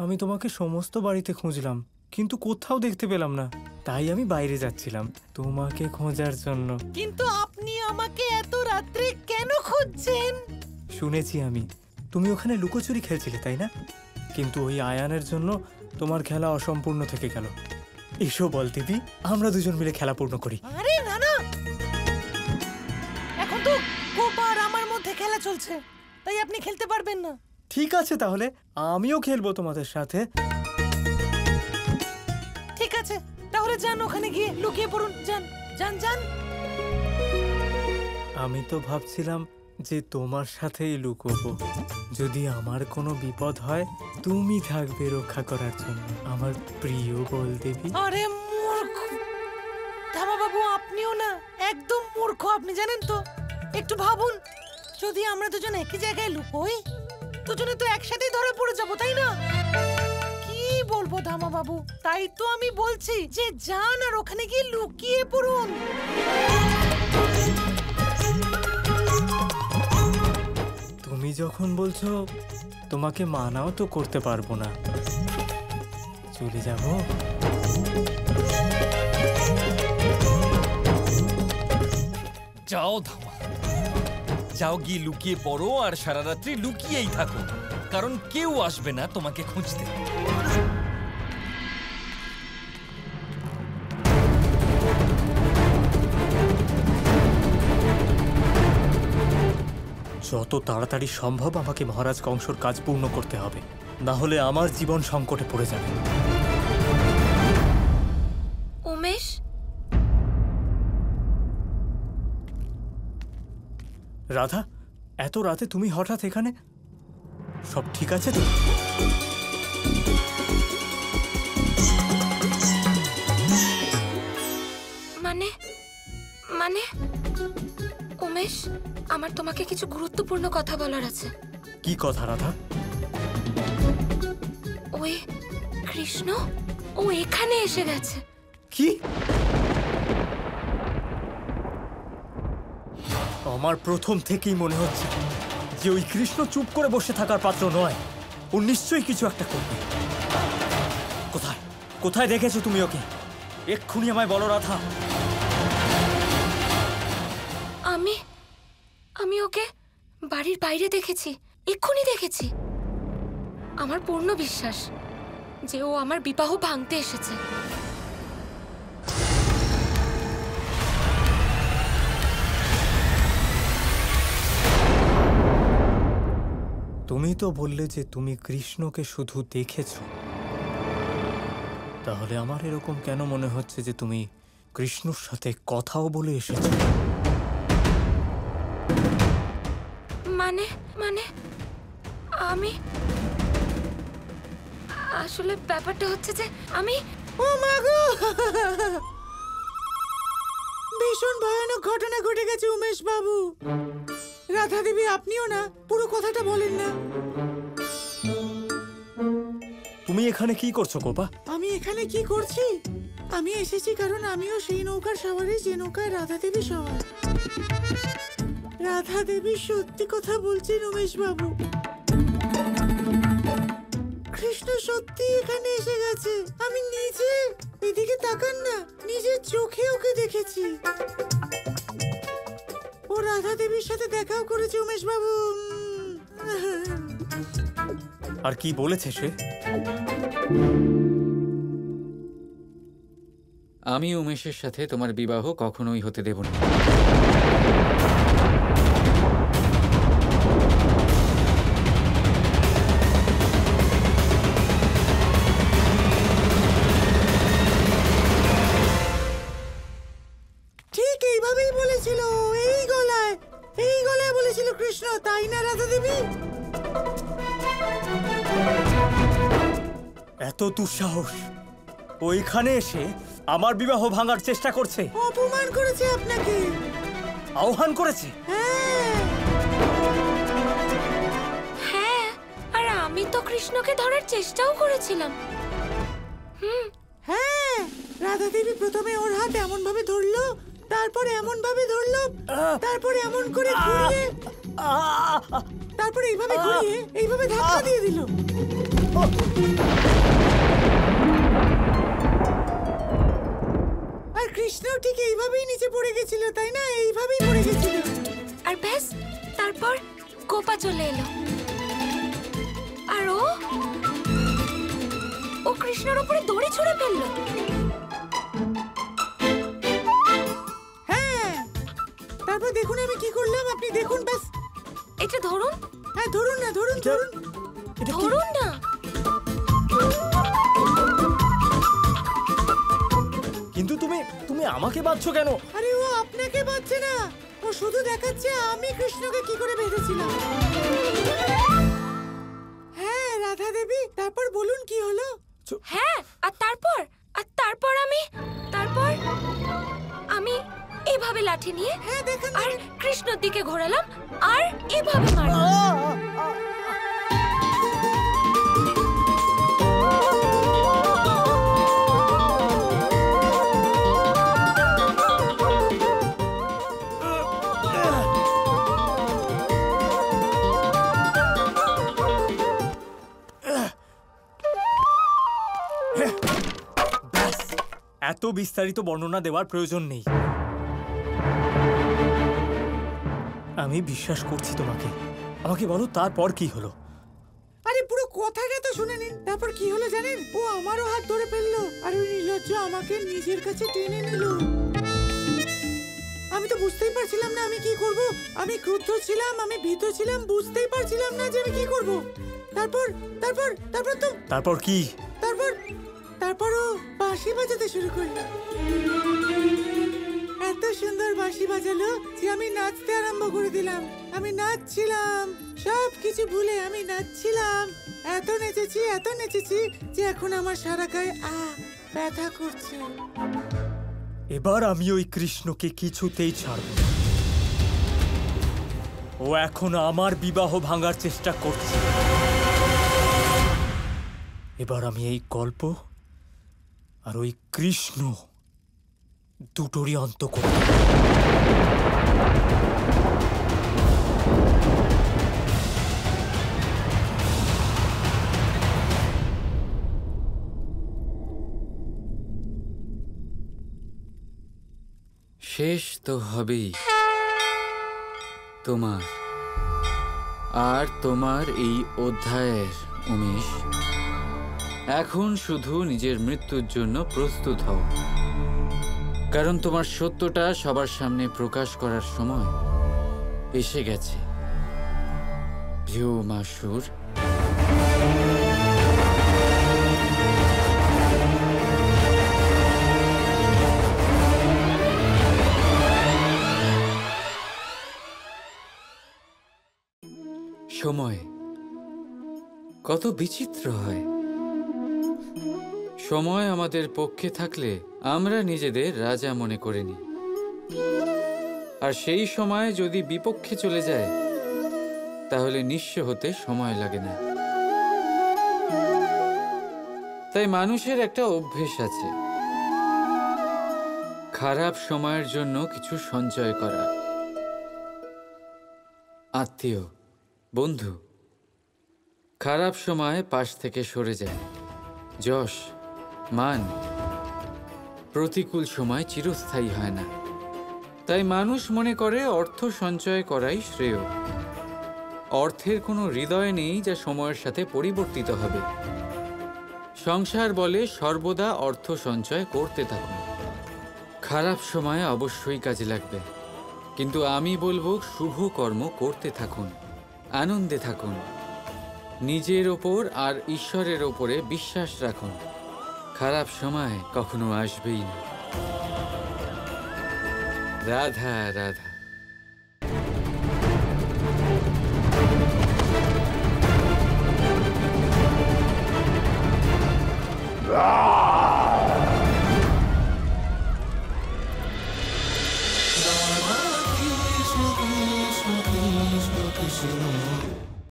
আমি তোমাকে সমস্ত বাড়িতে খুঁজলাম, কিন্তু কোথাও দেখতে পেলাম না। তাই আমি বাইরে যাচ্ছিলাম তোমাকে খোঁজার জন্য। কিন্তু আপনি আমাকে এত রাত্রে কেন খুঁজছেন? শুনেছি আমি তুমি ওখানে লুকোচুরি খেলছিলে, তাই না? কিন্তু ওই আয়ানের জন্য তোমার খেলা অসম্পূর্ণ থেকে গেল। এসো বল দিদি, আমরা দুজন মিলে খেলা পূর্ণ করি। আরে না না, এখন তো কোপা আর আমার মধ্যে খেলা চলছে, তাই আপনি খেলতে পারবেন না। ঠিক আছে, তাহলে আমিও খেলবো তোমাদের সাথে। ঠিক আছে, তাহলে যান ওখানে গিয়ে লুকিয়ে পড়ুন। যান যান যান। আমি তো ভাবছিলাম যে তোমার সাথেই লুকোবো। যদি আমার কোনো বিপদ হয় তুমি থাকবে রক্ষা করার জন্য, আমার প্রিয় বল দেবী। আরে মূর্খ ধামা বাবু, আপনিও না একদম মূর্খ। আপনি জানেন তো, একটু ভাবুন, যদি আমরা দুজন একই জায়গায় লুকোই, দুজনে তো একসাথেই ধরে পড়ে যাবো, তাই না? কি বলবো ধামা বাবু, তাই তো আমি বলছি যে যান আর ওখানে গিয়ে লুকিয়ে পড়ুন। তুমি যখন বলছো, তোমাকে মানাও তো করতে পারবো না। চলে যাবো। যাও ধামা, যাও গিয়ে লুকিয়ে পড়ো আর সারা রাত্রি লুকিয়েই থাকো, কারণ কেউ আসবে না তোমাকে খুঁজতে। যত তাড়াতাড়ি সম্ভব আমাকে মহারাজ কংসর কাজ পূর্ণ করতে হবে, না হলে আমার জীবন সংকটে পড়ে যাবে। উমেশ, রাধা, এত রাতে তুমি হঠাৎ এখানে? সব ঠিক আছে তো? মানে মানে উমেশ, আমার তোমাকে কিছু গুরুত্বপূর্ণ কথা বলার আছে। কি কথা রাধা? ওই কৃষ্ণ, ও এখানে এসে গেছে। কি? আমার প্রথম থেকেই মনে হচ্ছে যে ওই কৃষ্ণ চুপ করে বসে থাকার পাত্র নয়, ও নিশ্চয়ই কিছু একটা করবে। কোথায় কোথায় দেখেছো তুমি ওকে? এক্ষুনি আমায় বলো রাধা। আমি ওকে বাড়ির বাইরে দেখেছি, এক্ষুনি দেখেছি। আমার পূর্ণ বিশ্বাস যে ও আমার বিবাহ ভাঙতে এসেছে। তুমি তো বললে যে তুমি কৃষ্ণকে শুধু দেখেছো, তাহলে আমার এরকম কেন মনে হচ্ছে যে তুমি কৃষ্ণর সাথে কথাও বলে এসেছো? মানে মানে আমি আসলে ব্যাপারটা হচ্ছে যে আমি ও মা গো, ভীষণ ভয়ানক ঘটনা ঘটে গেছে উমেশ বাবু। রাধা দেবী, আপনিও না পুরো কথাটা বলেন না। তুমি এখানে কি করছো কোপা? আমি এখানে কি করছি? আমি এসেছি কারণ আমিও সেই নৌকার সওয়ারি যে নৌকায় রাধা দেবী সওয়ার। রাধা দেবী সত্যি কথা বলছেন উমেশ বাবু, কৃষ্ণ সত্যি এখানে এসে গেছে। আমি নিজে, এদিকে তাকান না, নিজের চোখে ওকে দেখেছি। ও রাধা দেবীর সাথে দেখাও করেছে উমেশ বাবু। আর কি বলেছে সে? আমি উমেশের সাথে তোমার বিবাহ কখনোই হতে দেব না। ঠিক এইভাবেই বলেছিল, এই গলায় বলেছিল কৃষ্ণ, তাই না রাধা দেবী? এত দুঃসাহস! ওইখানে এসে আমার বিবাহ ভাঙার চেষ্টা করছে, অপমান করেছে আপনাকে, আহ্বান করেছে। হ্যাঁ, আর আমি তো কৃষ্ণকে ধরার চেষ্টাও করেছিলাম। হ্যাঁ, রাধা দেবী প্রথমে ওর হাত এমন ভাবে ধরলো, তারপর এমন ভাবে ধরলো, তারপর এমন করে ঘুরিয়ে, তারপর এইভাবে ঘুরিয়ে এইভাবে ধাক্কা দিয়ে দিল। গেছিল তাই না? এইভাবেই মরে গেছিল। আর ব্যাস তারপর কোপা চলে এলো আর ও কৃষ্ণর উপরে দড়ি ছুঁড়ে ফেললো। হ্যাঁ, তারপর দেখুন আমি কি করলাম, আপনি দেখুন ব্যাস। এটা ধরুন। হ্যাঁ ধরুন না, ধরুন ধরুন ধরুন না। কিন্তু তুমি আমাকে বাঁধছো কেন? আরে ও আপনাকে বাঁচছে না, ও শুধু দেখাচ্ছে আমি কৃষ্ণকে কি করে বেঁধেছিলাম। হ্যাঁ রাধা দেবী, তারপর বলুন কি হলো? হ্যাঁ, আর তারপর আমি এভাবে লাঠি নিয়ে হ্যাঁ দেখুন, আর কৃষ্ণর দিকে ঘোরালাম আর এভাবে মারলাম। এত বিস্তারিত বর্ণনা দেওয়ার প্রয়োজন নেই। আমি বিশ্বাস করছি তোমাকে। আমাকে বলো তারপর কি হলো? আরে পুরো কথাটা তো শুনে নিন। তারপর কি হলো জানেন? ও আমারও হাত ধরে ফেললো আর ওই নির্লজ্জ আমাকে নিজের কাছে টেনে নিল। আমি তো বুঝতেই পারছিলাম না আমি কি করব। আমি ক্রুদ্ধ ছিলাম, আমি ভীত ছিলাম, বুঝতেই পারছিলাম না যে আমি কি করব। তারপর কি? তারপর ও বাঁশি বাজাতে শুরু করলো। এত সুন্দর বাঁশি বাজালো যে আমি নাচতে আরম্ভ করে দিলাম। আমি নাচছিলাম, সব কিছু ভুলে আমি নাচছিলাম। এত নেচেছি যে এখন আমার সারা গায়ে ব্যথা করছে। এবার আমি ওই কৃষ্ণকে কিছুতেই ছাড়ব না। ও এখন আমার বিবাহ ভাঙার চেষ্টা করছে। এবার আমি এই গল্প আর ওই কৃষ্ণ দুটোরই অন্ত করব। শেষ তো হবেই তোমার আর তোমার এই অধ্যায়ের, উমেশ। এখন শুধু নিজের মৃত্যুর জন্য প্রস্তুত হও, কারণ তোমার সত্যটা সবার সামনে প্রকাশ করার সময় এসে গেছে। ভীমাসুর, সময় কত বিচিত্র হয়। সময় আমাদের পক্ষে থাকলে আমরা নিজেদের রাজা মনে করে নিই, আর সেই সময় যদি বিপক্ষে চলে যায় তাহলে নিঃস্ব হতে সময় লাগে না। তাই মানুষের একটা অভ্যেস আছে, খারাপ সময়ের জন্য কিছু সঞ্চয় করা। আত্মীয়, বন্ধু খারাপ সময় পাশ থেকে সরে যায়। যশ, মান প্রতিকূল সময় চিরস্থায়ী হয় না। তাই মানুষ মনে করে অর্থ সঞ্চয় করাই শ্রেয়। অর্থের কোনো হৃদয় নেই যা সময়ের সাথে পরিবর্তিত হবে। সংসার বলে সর্বদা অর্থ সঞ্চয় করতে থাকুন। খারাপ সময় অবশ্যই কাজে লাগবে, কিন্তু আমি বলবো শুভ কর্ম করতে থাকুন, আনন্দে থাকুন, নিজের ওপর আর ঈশ্বরের ওপরে বিশ্বাস রাখুন। খারাপ সময় কখনো আসবেই না। রাধা রাধা। Ah!